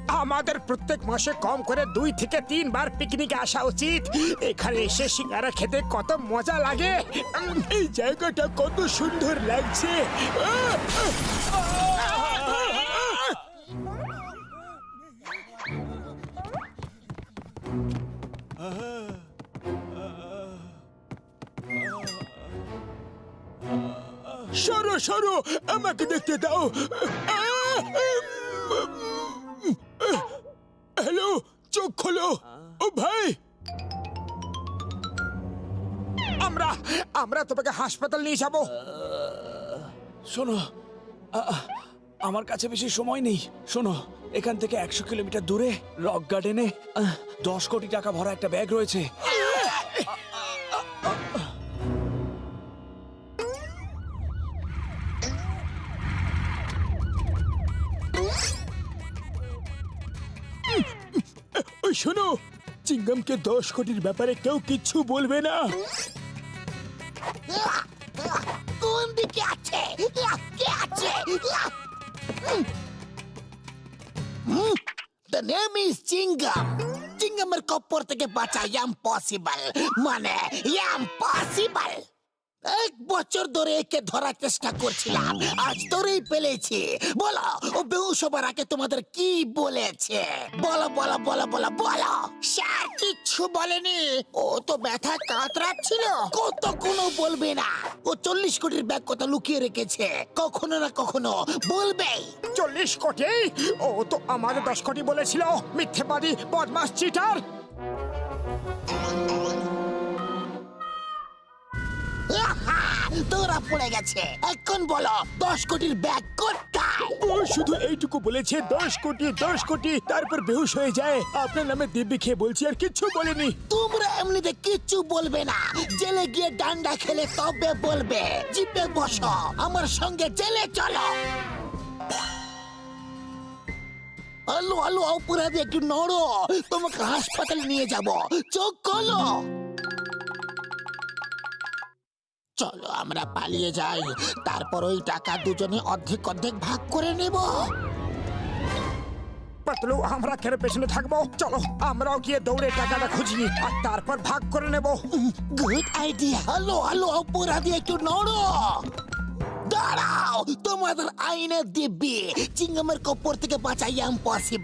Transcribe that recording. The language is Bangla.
আমাদের প্রত্যেক মাসে কম করে 2 থেকে 3 বার পিকনিকে আসা উচিত। এখানে এসে সিঙ্গারা খেতে কত মজা লাগে। এই জায়গাটা কত সুন্দর লাগছে। সরো সরো, আমাকে দেখতে দাও। হ্যালো, চোখ খোলো। ও ভাই, আমরা তোমাকে হাসপাতাল নিয়ে যাব। শোনো, আমার কাছে বেশি সময় নেই। শোনো, এখান থেকে 100 কিলোমিটার দূরে রক গার্ডেনে 10 কোটি টাকা ভরা একটা ব্যাগ রয়েছে। ওই শোনো, চিঙ্গামকে 10 কোটির ব্যাপারে কেউ কিচ্ছু বলবে না। কোন দিকে আছে? কে আছে? The name is চিঙ্গাম। চিঙ্গামের কপ্পর থেকে বাঁচা ইম্পসিবল, মানে ইম্পসিবল। 1 বছর ধরে একে ধরার চেষ্টা করছিলাম, আজ ধরেই পেলেছি। বলো, ও বেহুশ হবার আগে তোমাদের কি বলেছে? বলো বলো বলো বলো বলো। স্যার কিচ্ছু বলেনি, ও তো ব্যথা কাতরাচ্ছিল। কত কোনো বলবে না, ও 40 কোটির ব্যাগ কথা লুকিয়ে রেখেছে, কখনো না কখনো বলবেই। 40 কোটি? ও তো আমাদের 10 কোটি বলেছিল। মিথ্যেবাদী, বদমাশ, চিটার। তোরা পড়ে গেছে। এখন বলো, 10 কোটির ব্যাগ কোথায়? ও শুধু এইটুকু বলেছে 10 কোটি 10 কোটি, তারপর বেহুশ হয়ে যায়। আপনার নামে দিব্যি খেয়ে বলছি, আর কিচ্ছু বলেনি। তোমরা এমনিতে কিচ্ছু বলবে না, জেলে গিয়ে ডান্ডা খেলে তবে বলবে। জিপে বসো, আমার সঙ্গে জেলে চলো। আলো আলো, অপরাধী একটু নড়ো, তোমাকে হাসপাতালে নিয়ে যাব। চোখ খোলো। চলো আমরা পালিয়ে যাই, তারপর ওই টাকা দুজনে অর্ধেক অর্ধেক ভাগ করে নেব। পাতলু, আমরা কেন পেছনে থাকবো? চলো আমরাও গিয়ে দৌড়ে টাকাটা খুঁজি, আর তারপর ভাগ করে নেব। Good idea. হ্যালো হ্যালো, অপরাধী একটু নড়ো। দাঁড়াও, তোমাদের আইনের দিব্যি। চিঙ্গামের কপ্পর থেকে বাঁচা ইম্পসিবল।